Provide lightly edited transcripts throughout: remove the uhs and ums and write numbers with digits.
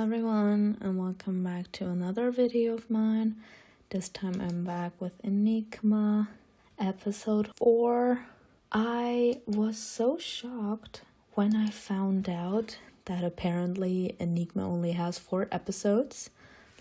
everyone, and welcome back to another video of mine. This time I'm back with Enigma, episode 4. I was so shocked when I found out that apparently Enigma only has 4 episodes.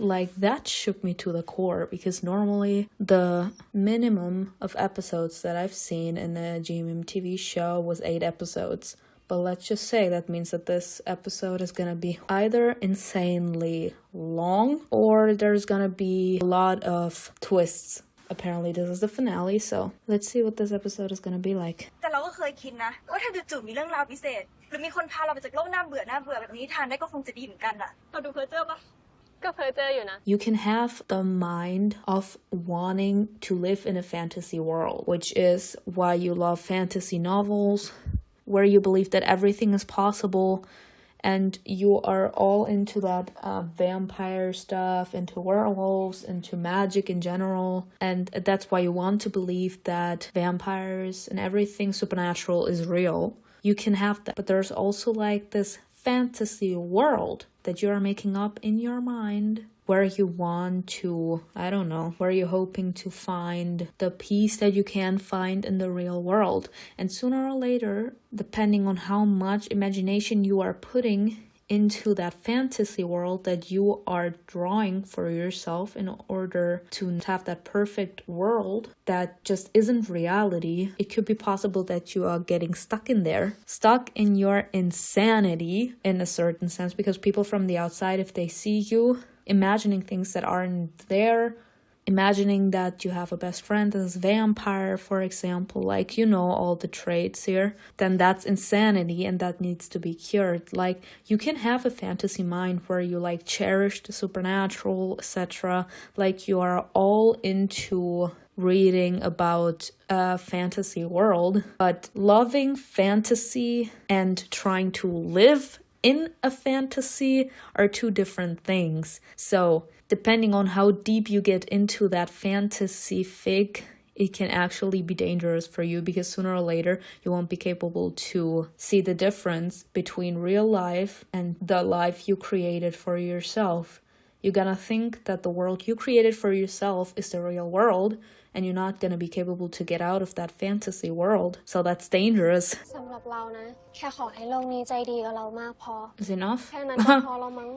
Like, that shook me to the core, because normally the minimum of episodes that I've seen in a GMM TV show was 8 episodes. But let's just say that means that this episode is gonna be either insanely long or there's gonna be a lot of twists. Apparently this is the finale, so let's see what this episode is gonna be like. แต่เราก็เคยคิดนะว่าถ้าจู่ๆมีเรื่องราวพิเศษหรือมีคนพาเราไปจากโลกน่าเบื่อแบบนี้ทานได้ก็คงจะดีเหมือนกันล่ะเราดูเพ้อเจ้อปะก็เพ้อเจ้ออยู่นะ You can have the mind of wanting to live in a fantasy world, which is why you love fantasy novels, where you believe that everything is possible and you are all into that vampire stuff, into werewolves, into magic in general, and that's why you want to believe that vampires and everything supernatural is real. You can have that, but there's also like this fantasy world that you are making up in your mind, where you want to, I don't know, where you're hoping to find the peace that you can't find in the real world. And sooner or later, depending on how much imagination you are putting into that fantasy world that you are drawing for yourself in order to have that perfect world that just isn't reality, it could be possible that you are getting stuck in there, stuck in your insanity in a certain sense, because people from the outside, if they see you imagining things that aren't there, imagining that you have a best friend as a vampire, for example, like, you know, all the traits here, then that's insanity and that needs to be cured. Like, you can have a fantasy mind where you like cherish the supernatural, etc. Like, you are all into reading about a fantasy world, but loving fantasy and trying to live in a fantasy are 2 different things. So depending on how deep you get into that fantasy fic, it can actually be dangerous for you, because sooner or later you won't be capable to see the difference between real life and the life you created for yourself. You're gonna think that the world you created for yourself is the real world, and you're not gonna be capable to get out of that fantasy world. So that's dangerous. สำหรับเรานะแค่ขอให้โลกนี้ใจดีกับเรามากพอ Is enough? แค่นั้นก็พอแล้วมั้ง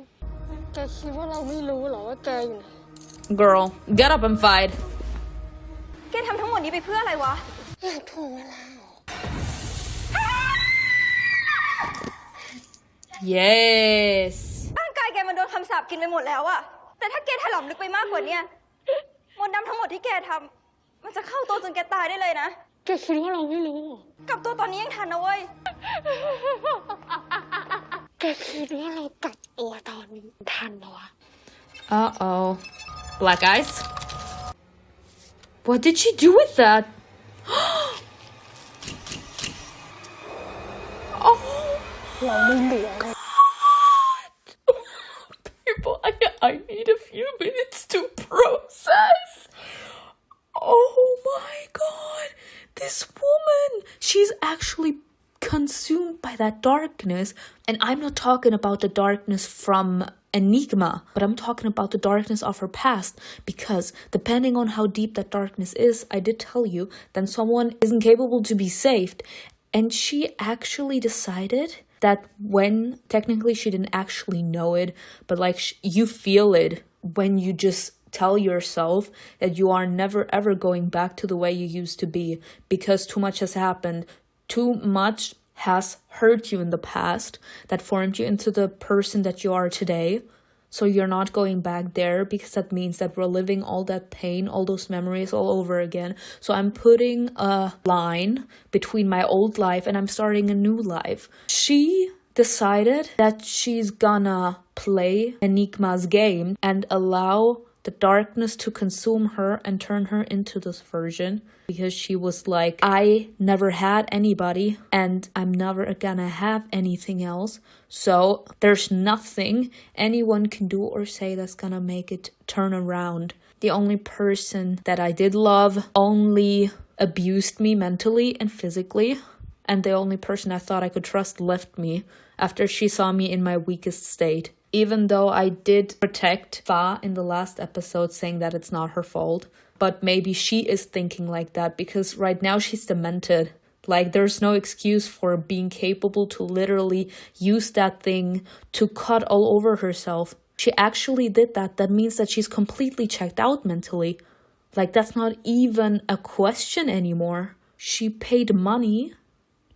แกคิดว่าเราไม่รู้เหรอว่าแกอยู่ไหน Girl, get up and fight. แกทำทั้งหมดนี้ไปเพื่ออะไรวะ อยากถ่วงเวลา Yes. ร่างกายแกมันโดนคำสาปกินไปหมดแล้วอะแต่ถ้าแกถลำลึกไปมากกว่านี้มนต์ดำทั้งหมดที่แกทำมันจะเข้าตัวจนแกตายได้เลยนะแกคิดว่าเราไม่รู้กลับตัวตอนนี้ยังทันนะเว้ยแกคิดว่าเรากลับตัวตอนนี้ทันเหรอวะ Uh-oh. Black eyes? What did she do with that? Oh เราไม่เหลือเลย People, I need a few minutes to process. Oh my god. This woman, she's actually consumed by that darkness. And I'm not talking about the darkness from Enigma, but I'm talking about the darkness of her past, because depending on how deep that darkness is, I did tell you, then someone isn't capable to be saved. And she actually decided that when, technically she didn't actually know it, but like you feel it when you just tell yourself that you are never ever going back to the way you used to be, because too much has happened, too much has hurt you in the past that formed you into the person that you are today. So you're not going back there, because that means that we're living all that pain, all those memories all over again. So I'm putting a line between my old life and I'm starting a new life. She decided that she's gonna play Enigma's game and allow the darkness to consume her and turn her into this version, because she was like, I never had anybody and I'm never gonna have anything else, so there's nothing anyone can do or say that's gonna make it turn around. The only person that I did love only abused me mentally and physically, and the only person I thought I could trust left me after she saw me in my weakest state. Even though I did protect Fa in the last episode, saying that it's not her fault. But maybe she is thinking like that because right now she's demented. Like, there's no excuse for being capable to literally use that thing to cut all over herself. She actually did that. That means that she's completely checked out mentally. Like, that's not even a question anymore. She paid money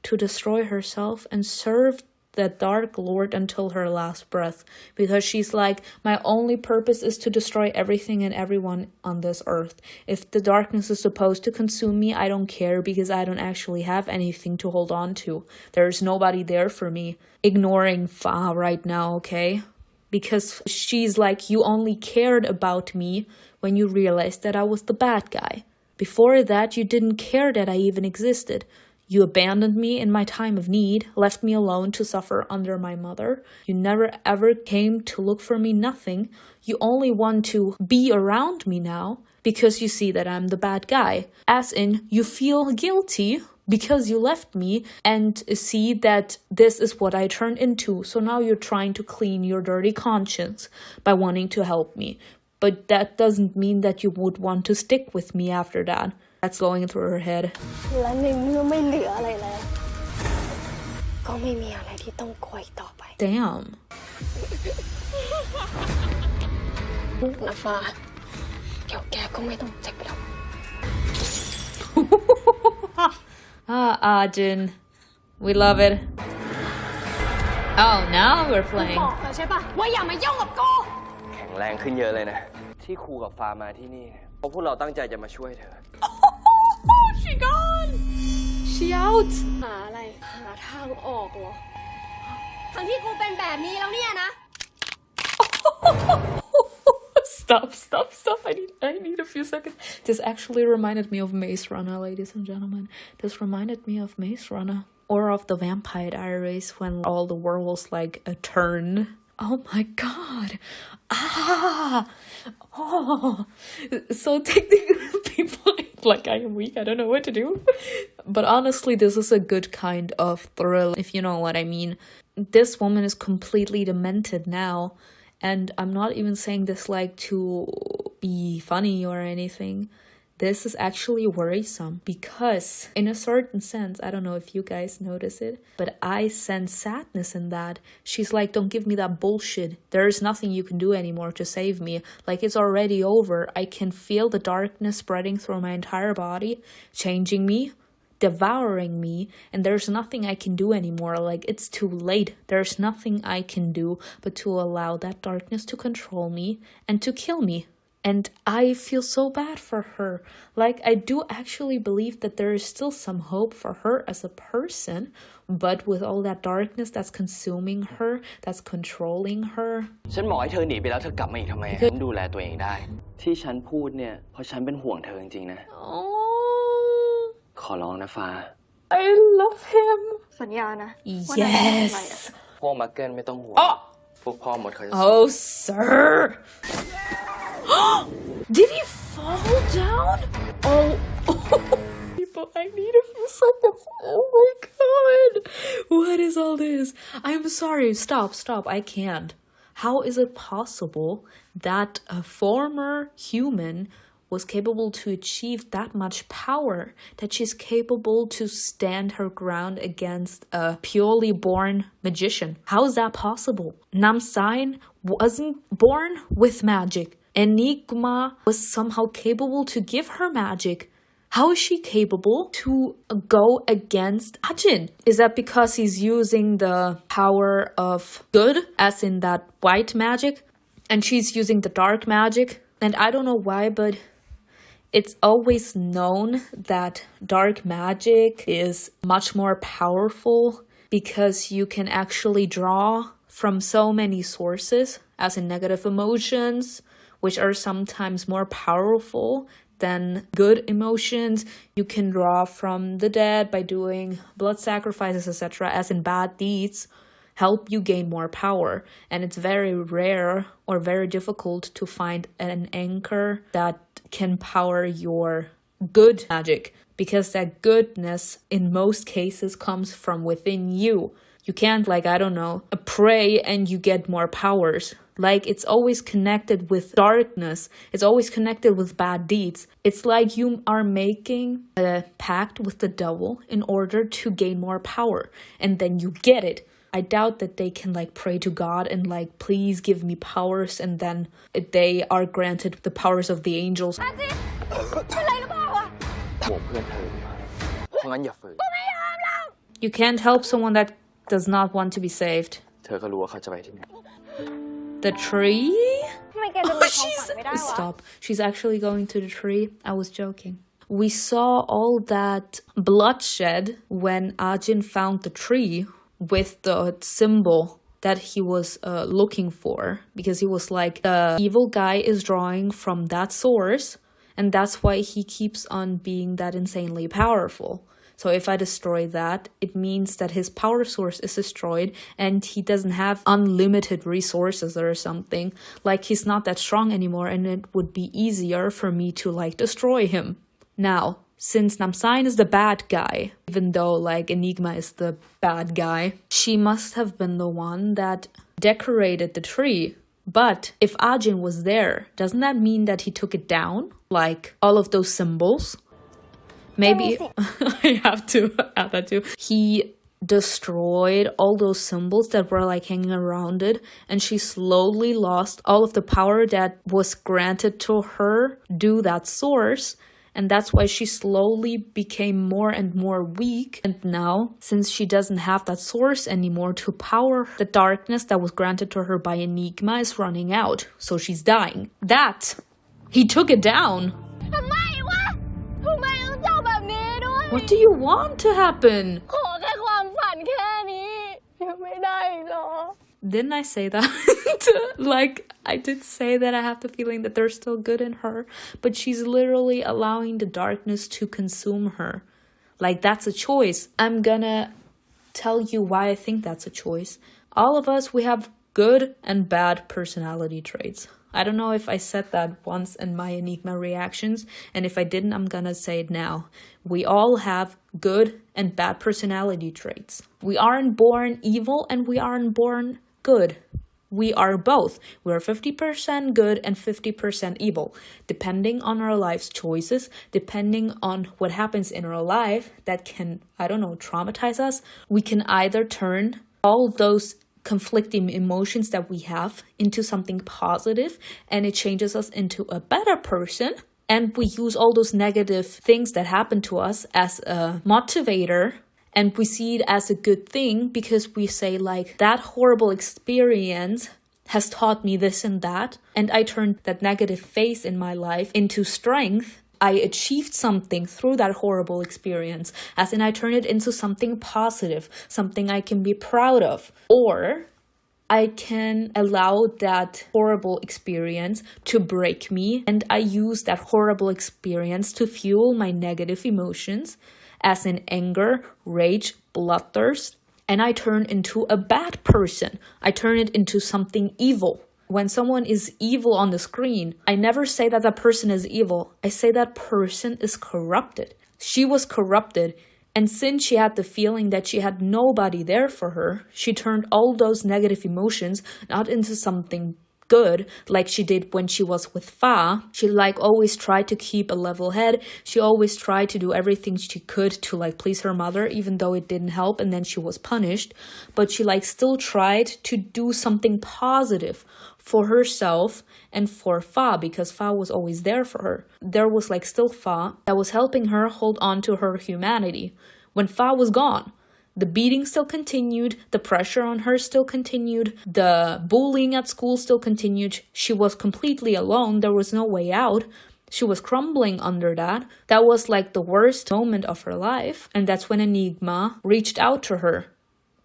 to destroy herself and served the Dark Lord until her last breath. Because she's like, my only purpose is to destroy everything and everyone on this earth. If the darkness is supposed to consume me, I don't care because I don't actually have anything to hold on to. There's nobody there for me. Ignoring Fa right now, okay? Because she's like, you only cared about me when you realized that I was the bad guy. Before that, you didn't care that I even existed. You abandoned me in my time of need, left me alone to suffer under my mother. You never ever came to look for me, nothing. You only want to be around me now because you see that I'm the bad guy. As in, you feel guilty because you left me and see that this is what I turned into. So now you're trying to clean your dirty conscience by wanting to help me. But that doesn't mean that you would want to stick with me after that. That's going through her head. และในเมื่อไม่เหลืออะไรแล้วก็ไม่มีอะไรที่ต้องกลัวอีกต่อไป Damn. นะฟ้าเดี๋ยวแกก็ไม่ต้องเจ็บหรอก Ajin. We love it. Oh, now we're playing. บอกแล้วใช่ปะว่าอย่ามายุ่งกับกู แข็งแรงขึ้นเยอะเลยนะ ที่ครูกับฟ้ามาที่นี่เพราะพวกเราตั้งใจจะมาช่วยเธอ She gone. She out. หาอะไรหาทางออกเหรอทั้งที่กูเป็นแบบนี้แล้วเนี่ยนะ Stop. I need a few seconds. This actually reminded me of Maze Runner, ladies and gentlemen. This reminded me of Maze Runner. Or of the Vampire Diaries when all the werewolves like a turn. Oh my god. Oh. So technically people like I am weak. I don't know what to do. But honestly, this is a good kind of thrill, if you know what I mean. This woman is completely demented now. And I'm not even saying this like to be funny or anything. This is actually worrisome because in a certain sense, I don't know if you guys notice it, but I sense sadness in that. She's like, don't give me that bullshit. There is nothing you can do anymore to save me. Like, it's already over. I can feel the darkness spreading through my entire body, changing me, devouring me, and there's nothing I can do anymore. Like, it's too late. There's nothing I can do but to allow that darkness to control me and to kill me. And I feel so bad for her. Like, I do actually believe that there is still some hope for her as a person, but with all that darkness that's consuming her, that's controlling her. ฉันบอกให้เธอหนีไปแล้วเธอกลับมาอีกทำไมฉันดูแลตัวเองได้ ที่ฉันพูดเนี่ยเพราะฉันเป็นห่วงเธอจริงๆนะ Oh, ขอร้องนะฟ้า I love him. สัญญานะว่านายไม่ทำอะไรอะ Yes. พวกมาเกิลไม่ต้องห่วง Oh. พวกพ่อหมดเขาจะ Oh, sir. Did he fall down? Oh. People, I need a few seconds. Oh my god. What is all this? I'm sorry. Stop. I can't. How is it possible that a former human was capable to achieve that much power, that she's capable to stand her ground against a purely born magician? How is that possible? Namsain wasn't born with magic. Enigma was somehow capable to give her magic. How is she capable to go against Ajin? Is that because he's using the power of good, as in that white magic, and she's using the dark magic? And I don't know why, but it's always known that dark magic is much more powerful because you can actually draw from so many sources, as in negative emotions, which are sometimes more powerful than good emotions. You can draw from the dead by doing blood sacrifices, etc., as in bad deeds help you gain more power. And it's very rare or very difficult to find an anchor that can power your good magic, because that goodness in most cases comes from within you. You can't, like, I don't know, pray and you get more powers. Like, it's always connected with darkness. It's always connected with bad deeds. It's like you are making a pact with the devil in order to gain more power. And then you get it. I doubt that they can, like, pray to God and, like, please give me powers. And then they are granted the powers of the angels. You can't help someone that does not want to be saved. The tree? Stop. She's actually going to the tree. I was joking. We saw all that bloodshed when Ajin found the tree with the symbol that he was looking for, because he was like, the evil guy is drawing from that source, and that's why he keeps on being that insanely powerful. So if I destroy that, it means that his power source is destroyed and he doesn't have unlimited resources or something. Like, he's not that strong anymore, and it would be easier for me to, like, destroy him. Now, since Namsain is the bad guy, even though, like, Enigma is the bad guy, she must have been the one that decorated the tree. But if Ajin was there, doesn't that mean that he took it down? Like, all of those symbols? Maybe I have to add that too. He destroyed all those symbols that were, like, hanging around it, and she slowly lost all of the power that was granted to her due that source, and that's why she slowly became more and more weak. And now, since she doesn't have that source anymore to power, the darkness that was granted to her by Enigma is running out, so she's dying. That! He took it down! What do you want to happen? Didn't I say that? Like, I did say that I have the feeling that there's still good in her, but she's literally allowing the darkness to consume her. Like, that's a choice. I'm gonna tell you why I think that's a choice. All of us, we have good and bad personality traits. I don't know if I said that once in my Enigma reactions, and if I didn't, I'm gonna say it now. We all have good and bad personality traits. We aren't born evil and we aren't born good. We are both. We're 50% good and 50% evil. Depending on our life's choices, depending on what happens in our life that can, I don't know, traumatize us, we can either turn all those conflicting emotions that we have into something positive, and it changes us into a better person, and we use all those negative things that happen to us as a motivator, and we see it as a good thing because we say, like, that horrible experience has taught me this and that, and I turned that negative phase in my life into strength. I achieved something through that horrible experience, as in I turn it into something positive, something I can be proud of. Or I can allow that horrible experience to break me, and I use that horrible experience to fuel my negative emotions, as in anger, rage, bloodthirst, and I turn into a bad person. I turn it into something evil. When someone is evil on the screen, I never say that person is evil. I say that person is corrupted. She was corrupted, and since she had the feeling that she had nobody there for her, she turned all those negative emotions not into something good like she did when she was with Fa. She, like, always tried to keep a level head. She always tried to do everything she could to, like, please her mother, even though it didn't help, and then she was punished. But she, like, still tried to do something positive for herself and for Fa, because Fa was always there for her. There was, like, still Fa that was helping her hold on to her humanity. When Fa was gone, the beating still continued, the pressure on her still continued, the bullying at school still continued. She was completely alone. There was no way out. She was crumbling under that. That was, like, the worst moment of her life. And that's when Enigma reached out to her.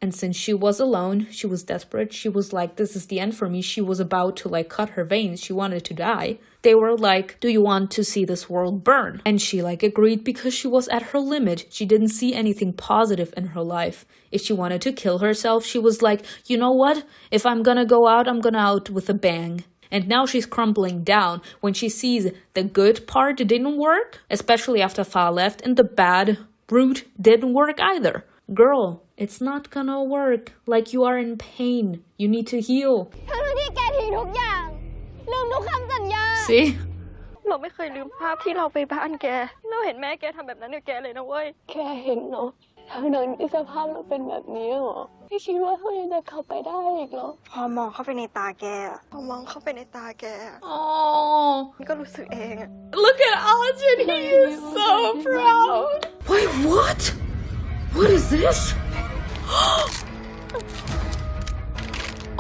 And since she was alone, she was desperate. She was like, this is the end for me. She was about to, like, cut her veins. She wanted to die. They were like, do you want to see this world burn? And she, like, agreed because she was at her limit. She didn't see anything positive in her life. If she wanted to kill herself, she was like, you know what? If I'm gonna go out, I'm gonna out with a bang. And now she's crumbling down when she sees the good part didn't work, especially after Fa left, and the bad route didn't work either. girl, it's not gonna work. Like, you are in pain. You need to heal. ทั้งที่แกทิ้งทุกอย่างลืมทุกคำสัญญา See? เราไม่เคยลืมภาพที่เราไปบ้านแกเราเห็นแม่แกทำแบบนั้นกับแกเลยนะเว้ย แกเห็นเนาะทั้งที่สภาพเราเป็นแบบนี้เหรอไม่คิดว่าเขายังจะกลับไปได้อีกเหรอ พอมองเข้าไปในตาแกพอมองเข้าไปในตาแก Oh, นี่ก็รู้สึกเองอะ look at Ajin. He is so proud. Wait, what? What is this?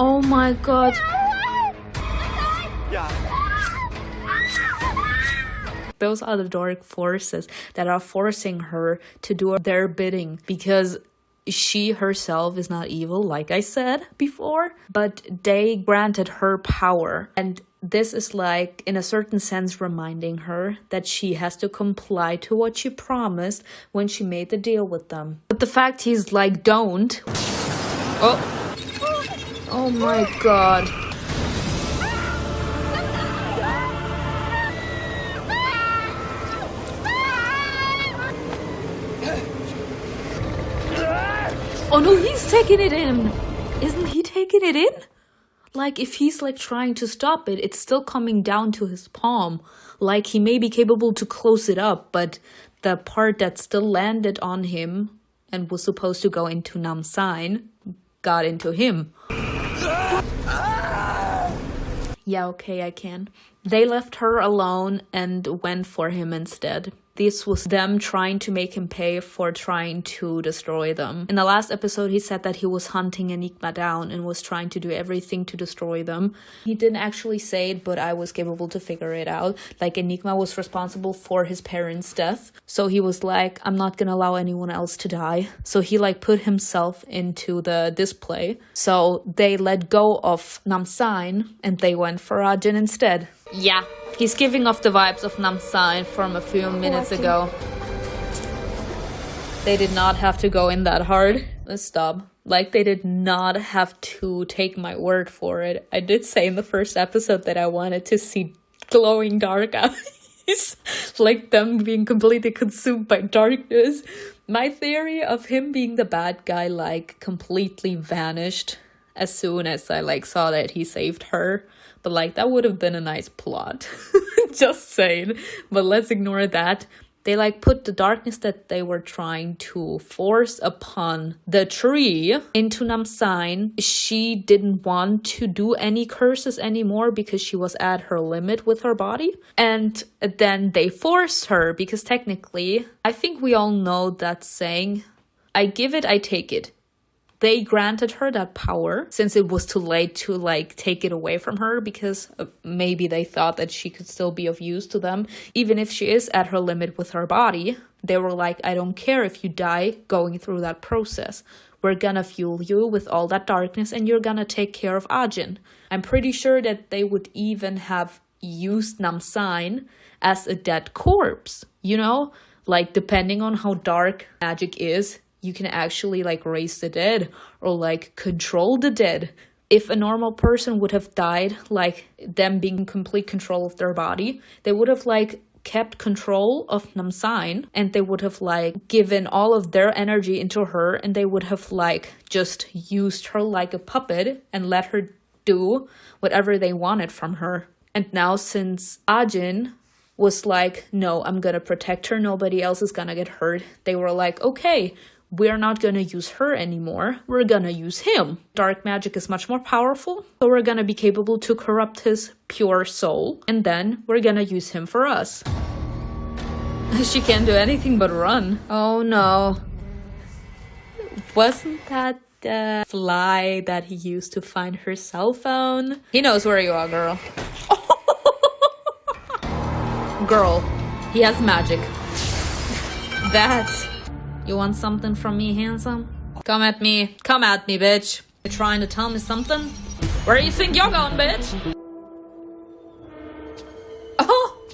Oh my god. Those are the dark forces that are forcing her to do their bidding because she herself is not evil, like I said before, but they granted her power. And this is like, in a certain sense, reminding her that she has to comply to what she promised when she made the deal with them. But the fact he's like, don't. Oh. Oh my god. Oh no, he's taking it in. Isn't he taking it in? Like, if he's like trying to stop it, it's still coming down to his palm. Like, he may be capable to close it up, but the part that still landed on him and was supposed to go into Namsain got into him. Yeah, okay, I can. They left her alone and went for him instead. This was them trying to make him pay for trying to destroy them. In the last episode, he said that he was hunting Enigma down and was trying to do everything to destroy them. He didn't actually say it, but I was capable to figure it out. Like, Enigma was responsible for his parents' death. So he was like, I'm not gonna allow anyone else to die. So he like put himself into the display. So they let go of Namsain and they went for Ajin instead. Yeah, he's giving off the vibes of Namsain from a few minutes ago. They did not have to go in that hard. Let's stop. Like, they did not have to take my word for it. I did say in the first episode that I wanted to see glowing dark eyes. Like them being completely consumed by darkness. My theory of him being the bad guy, like, completely vanished as soon as I, like, saw that he saved her. But, like, that would have been a nice plot. Just saying. But let's ignore that. They, like, put the darkness that they were trying to force upon the tree into Namsain. She didn't want to do any curses anymore because she was at her limit with her body. And then they forced her because technically, I think we all know that saying, I give it, I take it. They granted her that power since it was too late to like take it away from her because maybe they thought that she could still be of use to them. Even if she is at her limit with her body, they were like, I don't care if you die going through that process. We're gonna fuel you with all that darkness and you're gonna take care of Ajin. I'm pretty sure that they would even have used Namsain as a dead corpse, you know? Like, depending on how dark magic is, you can actually like raise the dead or like control the dead. If a normal person would have died, like them being in complete control of their body, they would have like kept control of Namsain and they would have like given all of their energy into her and they would have like just used her like a puppet and let her do whatever they wanted from her. And now since Ajin was like, no, I'm gonna protect her, nobody else is gonna get hurt, they were like, okay, we're not gonna use her anymore, we're gonna use him. Dark magic is much more powerful, so we're gonna be capable to corrupt his pure soul, and then we're gonna use him for us. She can't do anything but run. Oh no. Wasn't that the fly that he used to find her cell phone? He knows where you are, girl. Girl, he has magic. That... You want something from me, handsome? Come at me, bitch. You trying to tell me something? Where do you think you're going, bitch? Oh!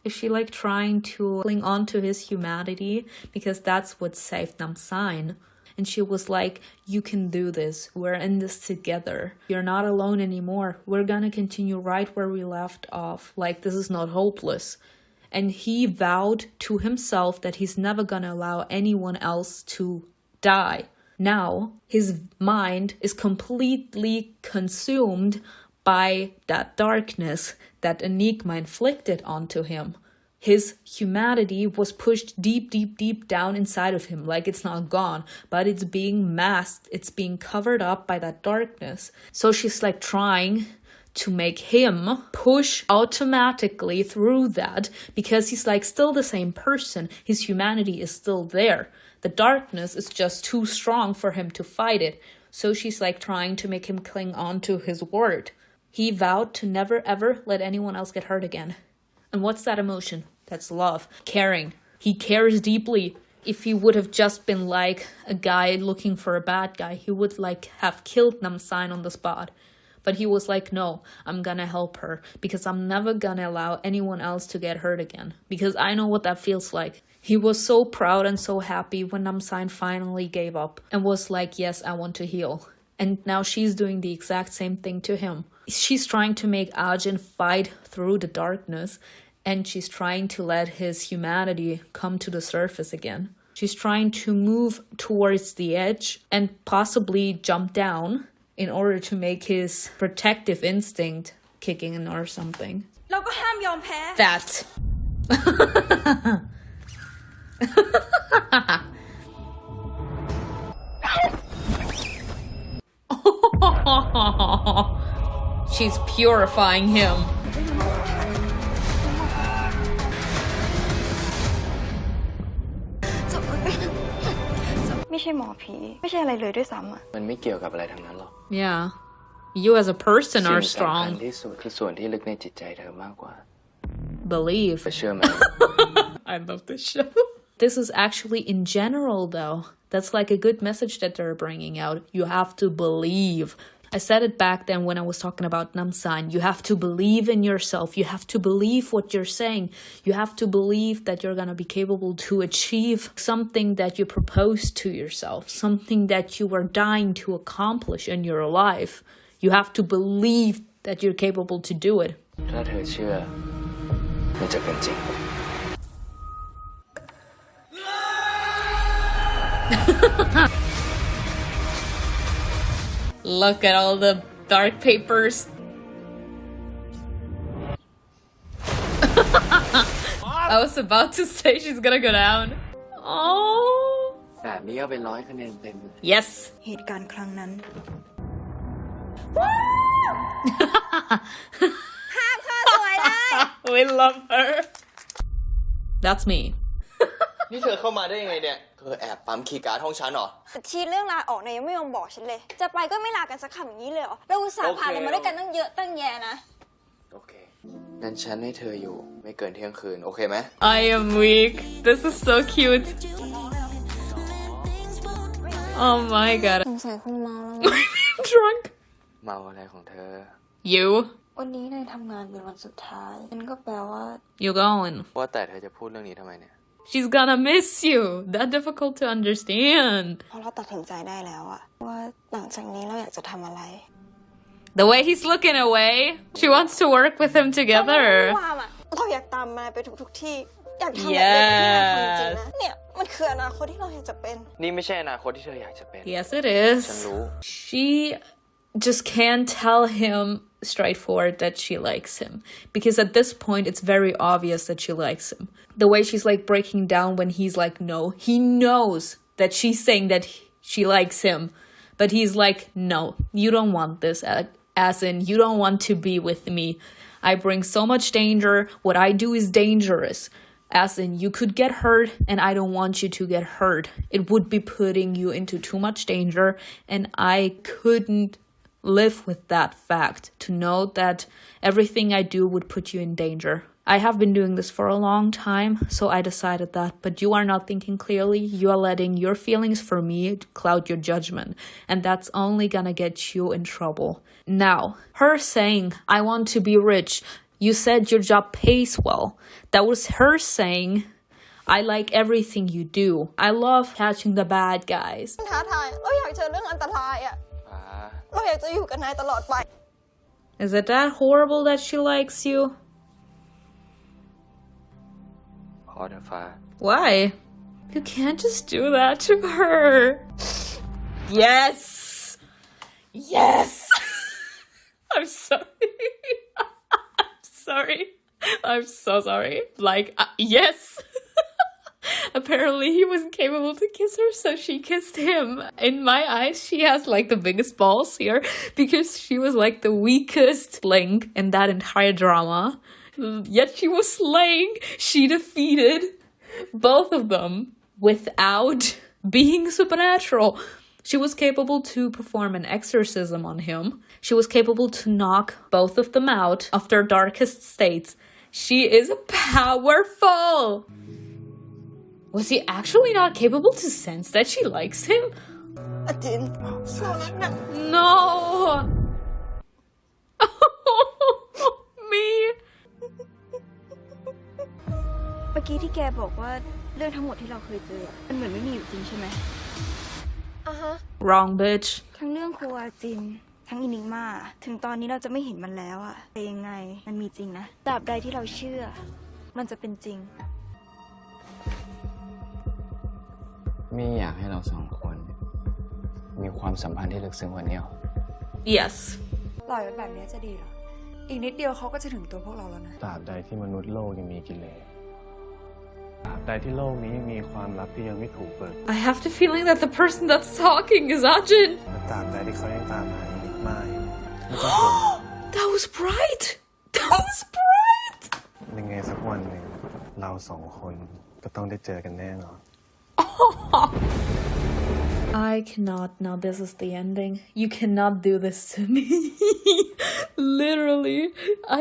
Is she like trying to cling on to his humanity? Because that's what saved Namsain. And she was like, you can do this. We're in this together. You're not alone anymore. We're gonna continue right where we left off. Like, this is not hopeless. And he vowed to himself that he's never gonna allow anyone else to die. Now, his mind is completely consumed by that darkness that Enigma inflicted onto him. His humanity was pushed deep, deep, deep down inside of him, like it's not gone, but it's being masked, it's being covered up by that darkness. So she's like trying to make him push automatically through that because he's like still the same person. His humanity is still there. The darkness is just too strong for him to fight it. So she's like trying to make him cling on to his word. He vowed to never ever let anyone else get hurt again. And what's that emotion? That's love. Caring. He cares deeply. If he would have just been like a guy looking for a bad guy, he would like have killed Namsan on the spot. But he was like, no, I'm gonna help her because I'm never gonna allow anyone else to get hurt again. Because I know what that feels like. He was so proud and so happy when Namsan finally gave up and was like, yes, I want to heal. And now she's doing the exact same thing to him. She's trying to make Ajin fight through the darkness, and she's trying to let his humanity come to the surface again. She's trying to move towards the edge and possibly jump down in order to make his protective instinct kicking in or something. เราก็ห้ามยอมแพ้ That. She's purifying him. ไม่ใช่หมอผีไม่ใช่อะไรเลยด้วยซ้ำอ่ะ มันไม่เกี่ยวกับอะไรทั้งนั้นหรอก Yeah. You as a person สิ่ are งสำคัญ strong. ที่สุดคือส่วนที่ลึกในจิตใจเธอมากกว่า Believe. เชื่อไหม I love this show. This is actually in general though. That's like a good message that they're bringing out. You have to believe. I said it back then when I was talking about Namsan. You have to believe in yourself. You have to believe what you're saying. You have to believe that you're going to be capable to achieve something that you propose to yourself, something that you are dying to accomplish in your life. You have to believe that you're capable to do it. ถ้าเธอเชื่อมันจะเป็นจริง Look at all the dark papers. I was about to say she's gonna go down. Oh. แบบนี้เอาไป100 คะแนนเต็ม Yes. เหตุการณ์ครั้งนั้น We love her. That's me. นี่เธอเข้ามาได้ยังไงเนี่ย เธอแอบปั๊มคีย์การ์ดห้องฉันเหรอ ทีเรื่องลาออกเนี่ยยังไม่ยอมบอกฉันเลย จะไปก็ไม่ลากันสักคำอย่างนี้เลยเหรอ เราอุตส่าห์ผ่านอะไรมาด้วยกันตั้งเยอะตั้งแยะนะ โอเค งั้นฉันให้เธออยู่ไม่เกินเที่ยงคืน โอเคไหม I am weak. This is so cute. Oh my god. สงสัยคงเมาแล้ว I'm drunk. เมาอะไรของเธอ You? วันนี้นายทำงานเป็นวันสุดท้ายนั่นก็แปลว่า You going? ว่าแต่เธอจะพูดเรื่องนี้ทำไมเนี่ย She's gonna miss you. That difficult to understand. เพราะเราตัดสินใจได้แล้วอะว่าหลังจากนี้เราอยากจะทำอะไร The way he's looking away. She wants to work with him together. ความอะเราอยากตามมาไปทุกที่อยากทำแบบที่นายทำจริงนะเนี่ยมันคืออนาคตที่เราอยากจะเป็น นี่ไม่ใช่อนาคตที่เธออยากจะเป็น Yes, it ฉัน is. รู้ She just can't tell him straightforward that she likes him. Because at this point, it's very obvious that she likes him. The way she's like breaking down when he's like, no, he knows that she's saying that she likes him. But he's like, no, you don't want this. As in, you don't want to be with me. I bring so much danger. What I do is dangerous. As in, you could get hurt and I don't want you to get hurt. It would be putting you into too much danger and I couldn't live with that fact, to know that everything I do would put you in danger. I have been doing this for a long time, so I decided that, but you are not thinking clearly. You are letting your feelings for me cloud your judgment, and that's only gonna get you in trouble. Now, her saying, I want to be rich, you said your job pays well. That was her saying, I like everything you do. I love catching the bad guys. ท้าทายเราอยากเจอเรื่องอันตรายอะเราอยากจะอยู่กับนายตลอดไป Is it that horrible that she likes you? พอเถอะฟ้า Why? You can't just do that to her. Yes! Yes! I'm sorry. I'm sorry. I'm so sorry. Like, yes! Apparently he wasn't capable to kiss her, so she kissed him. In my eyes, she has like the biggest balls here because she was like the weakest link in that entire drama. Yet she was slaying. She defeated both of them without being supernatural. She was capable to perform an exorcism on him. She was capable to knock both of them out of their darkest states. She is powerful. Was he actually not capable to sense that she likes him? อาจินโซลักนะ No! Me! เมื่อกี้ที่แกบอกว่าเรื่องทั้งหมดที่เราเคยเจอมันเหมือนไม่มีอยู่จริงใช่ไหม อ่ะฮะ Wrong, bitch. ทั้งเรื่องครูอาจินทั้งอินิกมาถึงตอนนี้เราจะไม่เห็นมันแล้วอะแต่ยังไงมันมีจริงนะตราบใดที่เราเชื่อมันจะเป็นจริง ไม่อยากให้เราสองคนมีความสัมพันธ์ที่ลึกซึ้งกว่านี้หรอ Yes. ปล่อยไว้แบบนี้จะดีเหรอ อีกนิดเดียวเขาก็จะถึงตัวพวกเราแล้วนะ ตราบใดที่มนุษย์โลกยังมีกิเลสตราบใดที่โลกนี้ยังมีความลับที่ยังไม่ถูกเปิด I have the feeling that the person that's talking is Ajin. และตราบใดที่เขายังตามหาอินิกมาอยู่แล้วก็เห็น That was bright. That was bright. ยังไงสักวันหนึ่งเราสองคนก็ต้องได้เจอกันแน่นอน I cannot. Now this is the ending. You cannot do this to me. Literally,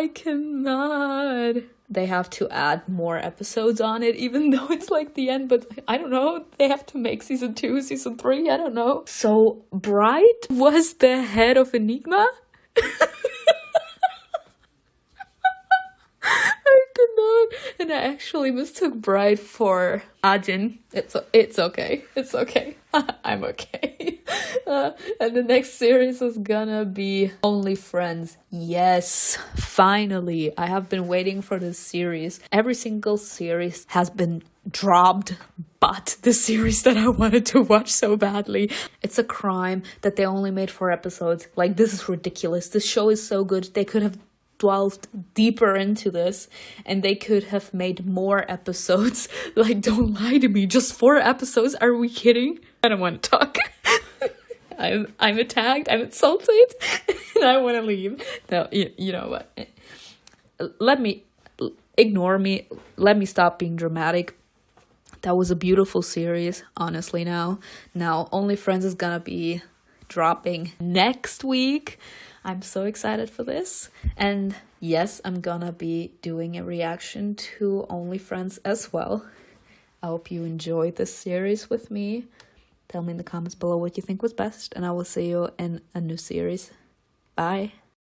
I cannot. They have to add more episodes on it, even though it's like the end, but I don't know. They have to make season 2, season 3, I don't know. So, Bright was the head of Enigma? I cannot. And I actually mistook Bright for Ajin. It's okay. It's okay. I'm okay. And the next series is gonna be Only Friends. Yes, finally. I have been waiting for this series. Every single series has been dropped, but the series that I wanted to watch so badly. It's a crime that they only made 4 episodes. Like, this is ridiculous. This show is so good. They could have delved deeper into this and they could have made more episodes. Like, don't lie to me, just 4 episodes, are we kidding? I don't want to talk. I'm attacked, I'm insulted, and I want to leave. No, you know what, let me ignore me, let me stop being dramatic. That was a beautiful series, honestly. Now Only Friends is gonna be dropping next week. I'm so excited for this. And yes, I'm gonna be doing a reaction to Only Friends as well. I hope you enjoyed this series with me. Tell me in the comments below what you think was best, and I will see you in a new series. Bye.